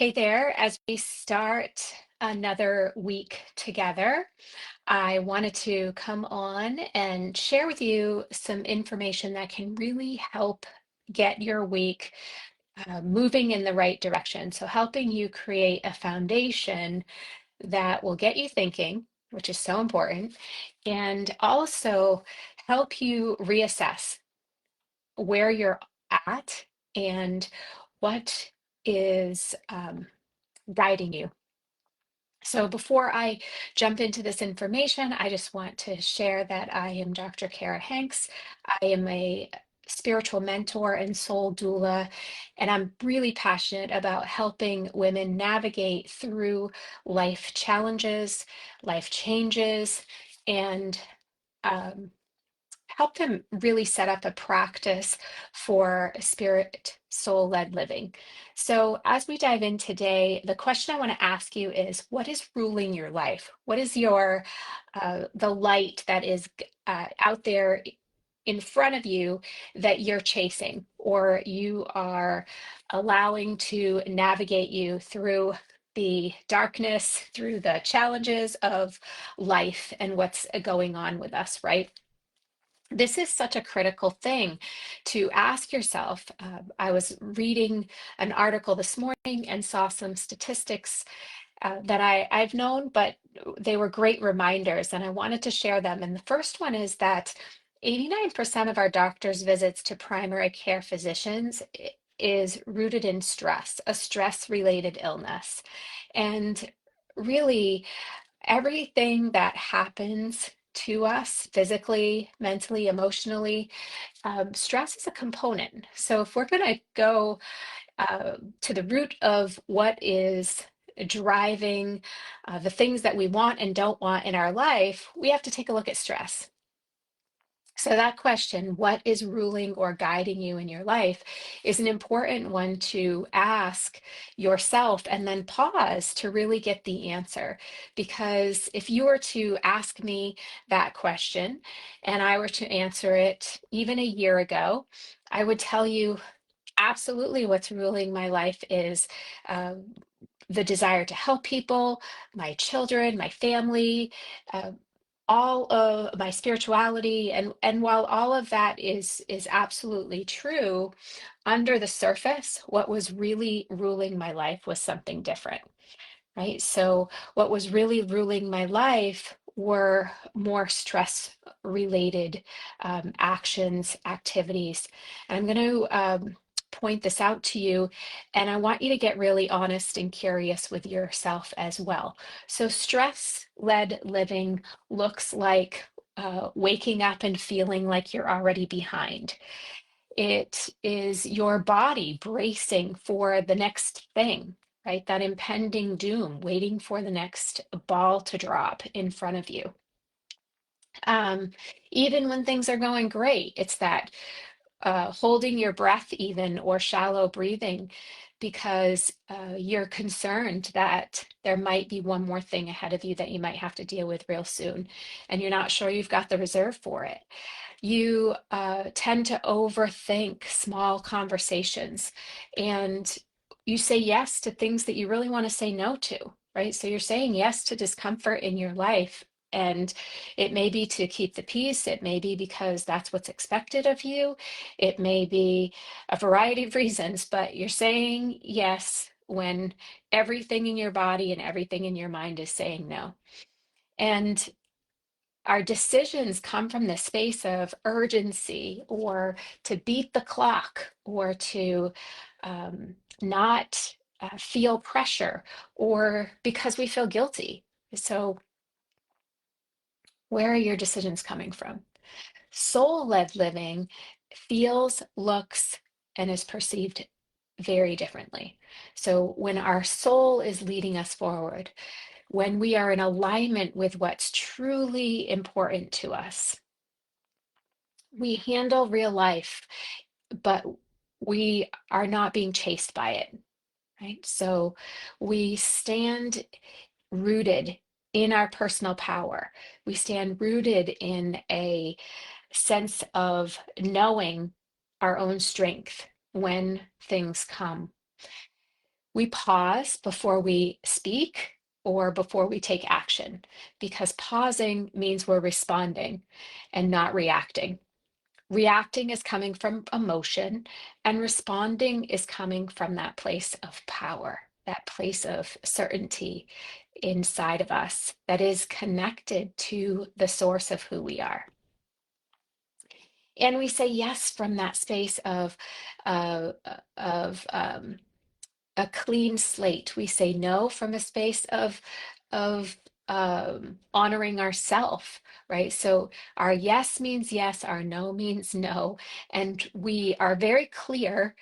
Hey there, as we start another week together, I wanted to come on and share with you some information that can really help get your week moving in the right direction. So, helping you create a foundation that will get you thinking, which is so important, and also help you reassess where you're at and what is guiding you. So before I jump into this information, I just want to share that I am Dr. Kara Hanks. I am a spiritual mentor and soul doula, and I'm really passionate about helping women navigate through life challenges, life changes, and um, help them really set up a practice for spirit soul led living. So, as we dive in today, the question I want to ask you is what is ruling your life? What is the light that is out there in front of you that you're chasing or you are allowing to navigate you through the darkness, through the challenges of life and what's going on with us, right? This is such a critical thing to ask yourself. I was reading an article this morning and saw some statistics that I've known, but they were great reminders, and I wanted to share them. And the first one is that 89% of our doctor's visits to primary care physicians is rooted in stress, a stress-related illness. And really, everything that happens to us physically, mentally, emotionally, stress is a component. So if we're going to go to the root of what is driving the things that we want and don't want in our life, we have to take a look at stress. So, that question, what is ruling or guiding you in your life, is an important one to ask yourself and then pause to really get the answer. Because if you were to ask me that question and I were to answer it even a year ago, I would tell you absolutely what's ruling my life is um, the desire to help people, my children, my family. All of my spirituality, and while all of that is absolutely true, under the surface what was really ruling my life was something different, right? So what was really ruling my life were more stress related actions, activities. And I'm going to point this out to you, and I want you to get really honest and curious with yourself as well. So stress led living looks like waking up and feeling like you're already behind. It is your body bracing for the next thing, right? That impending doom, waiting for the next ball to drop in front of you. Um, Even when things are going great, it's that holding your breath, even, or shallow breathing, because you're concerned that there might be one more thing ahead of you that you might have to deal with real soon, and you're not sure you've got the reserve for it. You tend to overthink small conversations, and you say yes to things that you really want to say no to, right? So you're saying yes to discomfort in your life. And it may be to keep the peace. It may be because that's what's expected of you. It may be a variety of reasons, but you're saying yes when everything in your body and everything in your mind is saying no. And our decisions come from the space of urgency or to beat the clock or to not feel pressure or because we feel guilty. So, where are your decisions coming from? Soul led living feels, looks, and is perceived very differently. So, when our soul is leading us forward, when we are in alignment with what's truly important to us, we handle real life, but we are not being chased by it, right? So we stand rooted in our personal power. We stand rooted in a sense of knowing our own strength when things come. We pause before we speak or before we take action, because pausing means we're responding and not reacting. Reacting is coming from emotion, and responding is coming from that place of power, that place of certainty inside of us that is connected to the source of who we are. And we say yes from that space of a clean slate. We say no from a space of honoring ourself, right? So our yes means yes, our no means no, and we are very clear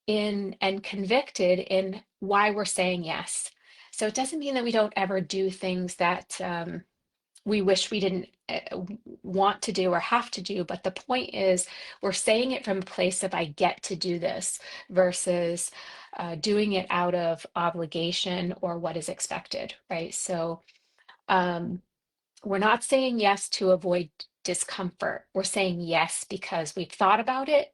in and convicted in why we're saying yes. So it doesn't mean that we don't ever do things that we wish we didn't want to do or have to do. But the point is, we're saying it from a place of I get to do this versus doing it out of obligation or what is expected, right? So um, we're not saying yes to avoid discomfort. We're saying yes because we've thought about it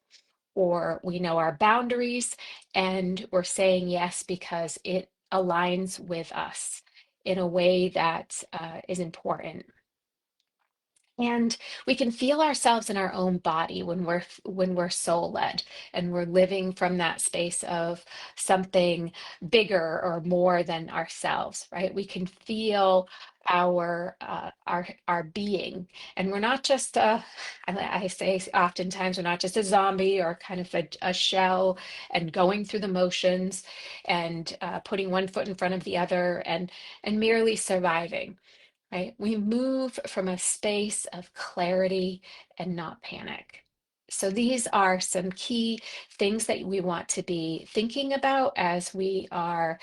or we know our boundaries, and we're saying yes because it aligns with us in a way that is important. And we can feel ourselves in our own body when we're soul led and we're living from that space of something bigger or more than ourselves, right? We can feel our being, and we're not just I say oftentimes we're not just a zombie or kind of a shell and going through the motions and putting one foot in front of the other and merely surviving, right? We move from a space of clarity and not panic. So these are some key things that we want to be thinking about as we are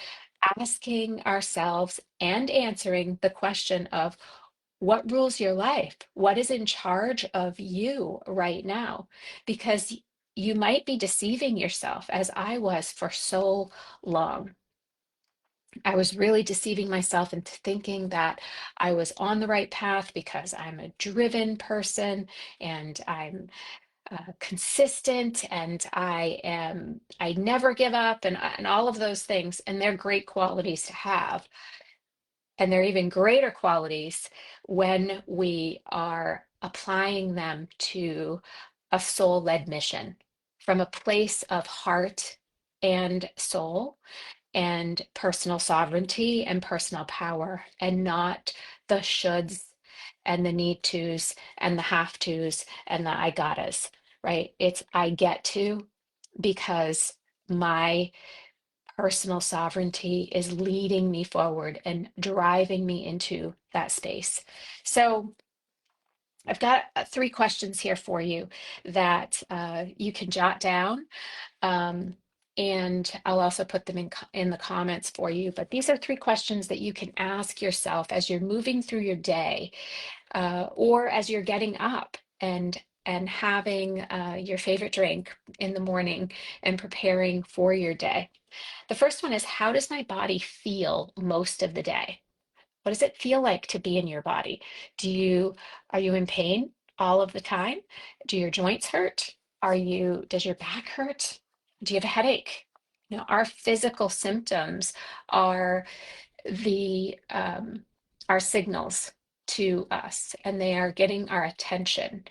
asking ourselves and answering the question of what rules your life? What is in charge of you right now? Because you might be deceiving yourself, as I was for so long. I was really deceiving myself into thinking that I was on the right path because I'm a driven person and I'm consistent and I never give up and all of those things. And they're great qualities to have. And they're even greater qualities when we are applying them to a soul-led mission from a place of heart and soul and personal sovereignty and personal power, and not the shoulds and the need tos and the have tos and the I gottas, right? It's I get to because my personal sovereignty is leading me forward and driving me into that space. So I've got three questions here for you that you can jot down, um, and I'll also put them in the comments for you. But these are three questions that you can ask yourself as you're moving through your day, or as you're getting up and having your favorite drink in the morning and preparing for your day. The first one is, how does my body feel most of the day? What does it feel like to be in your body? Are you in pain all of the time? Do your joints hurt? Does your back hurt? Do you have a headache? Our physical symptoms are the our signals to us, and they are getting our attention.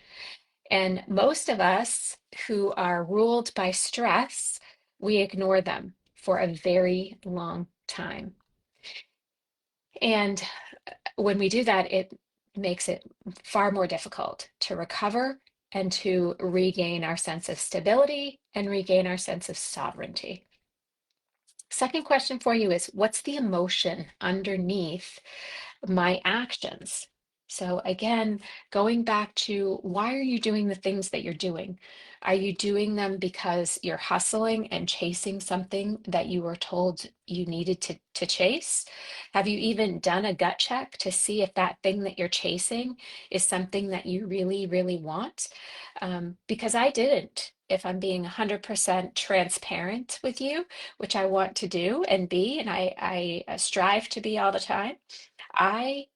And most of us who are ruled by stress, we ignore them for a very long time. And when we do that, it makes it far more difficult to recover and to regain our sense of stability and regain our sense of sovereignty. Second question for you is, what's the emotion underneath my actions? So again, going back to, why are you doing the things that you're doing? Are you doing them because you're hustling and chasing something that you were told you needed to chase? Have you even done a gut check to see if that thing that you're chasing is something that you really, really want? Because I didn't, if I'm being 100% transparent with you, which I want to do and be, and I strive to be all the time. I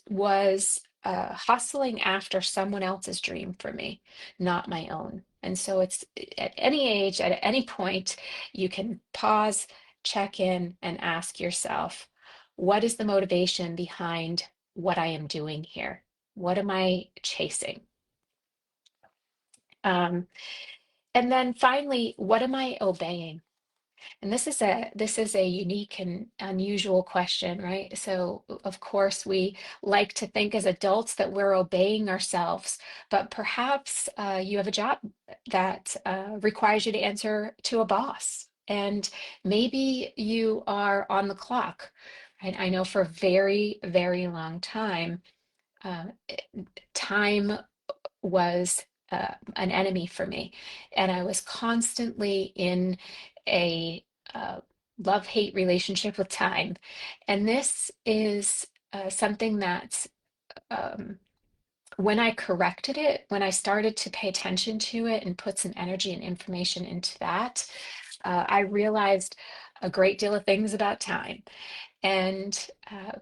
was hustling after someone else's dream for me, not my own. And so it's at any age, at any point, you can pause check in and ask yourself, what is the motivation behind what I am doing here? What am I chasing? Um, and then finally, what am I obeying? And this is a unique and unusual question, right? So of course we like to think as adults that we're obeying ourselves, but perhaps you have a job that requires you to answer to a boss, and maybe you are on the clock. Right? I know for a very, very long time, uh, time was an enemy for me. And I was constantly in a love-hate relationship with time. And this is something that um, when I corrected it, when I started to pay attention to it and put some energy and information into that, I realized a great deal of things about time. And uh,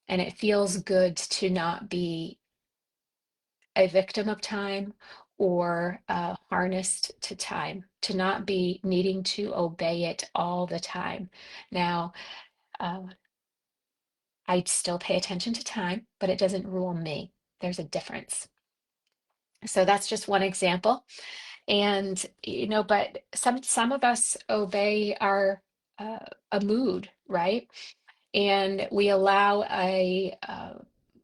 and it feels good to not be a victim of time or harnessed to time, to not be needing to obey it all the time. Now, uh, I still pay attention to time, but it doesn't rule me. There's a difference. So that's just one example. And but some of us obey our uh, a mood, right? And we allow a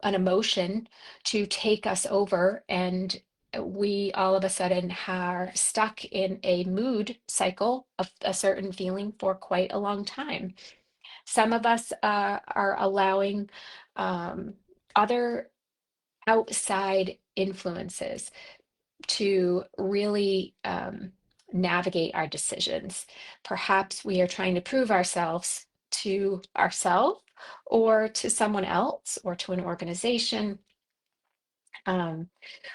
an emotion to take us over, and we all of a sudden are stuck in a mood cycle of a certain feeling for quite a long time. Some of us are allowing um, other outside influences to really navigate our decisions. Perhaps we are trying to prove ourselves to ourselves or to someone else or to an organization. Um,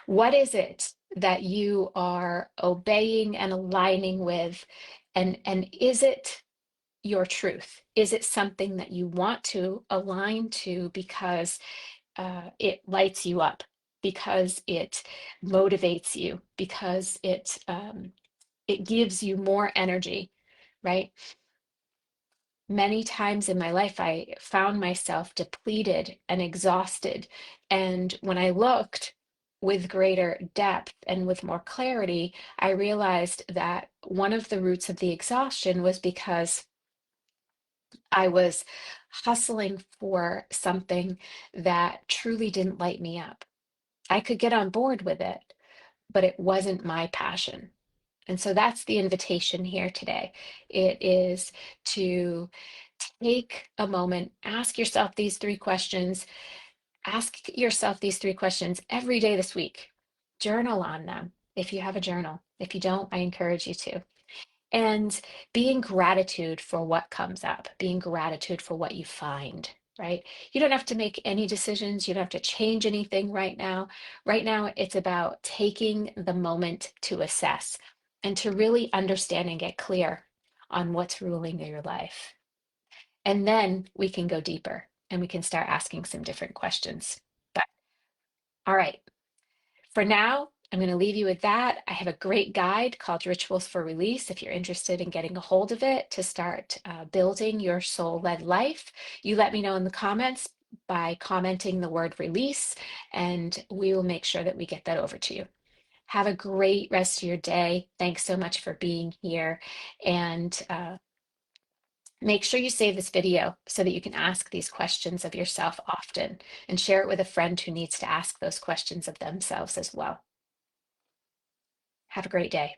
what is it that you are obeying and aligning with? And is it your truth? Is it something that you want to align to because it lights you up, because it motivates you, because it gives you more energy, right? Many times in my life, I found myself depleted and exhausted. And when I looked with greater depth and with more clarity, I realized that one of the roots of the exhaustion was because I was hustling for something that truly didn't light me up. I could get on board with it, but it wasn't my passion. And so that's the invitation here today. It is to take a moment, ask yourself these three questions. Ask yourself these three questions every day this week. Journal on them if you have a journal. If you don't, I encourage you to. And being gratitude for what comes up, being gratitude for what you find, right? You don't have to make any decisions. You don't have to change anything right now. Right now, it's about taking the moment to assess and to really understand and get clear on what's ruling your life. And then we can go deeper and we can start asking some different questions. But all right, for now, I'm going to leave you with that. I have a great guide called Rituals for Release if you're interested in getting a hold of it to start building your soul-led life. You let me know in the comments by commenting the word release, and we will make sure that we get that over to you. Have a great rest of your day. Thanks so much for being here. And make sure you save this video so that you can ask these questions of yourself often and share it with a friend who needs to ask those questions of themselves as well. Have a great day.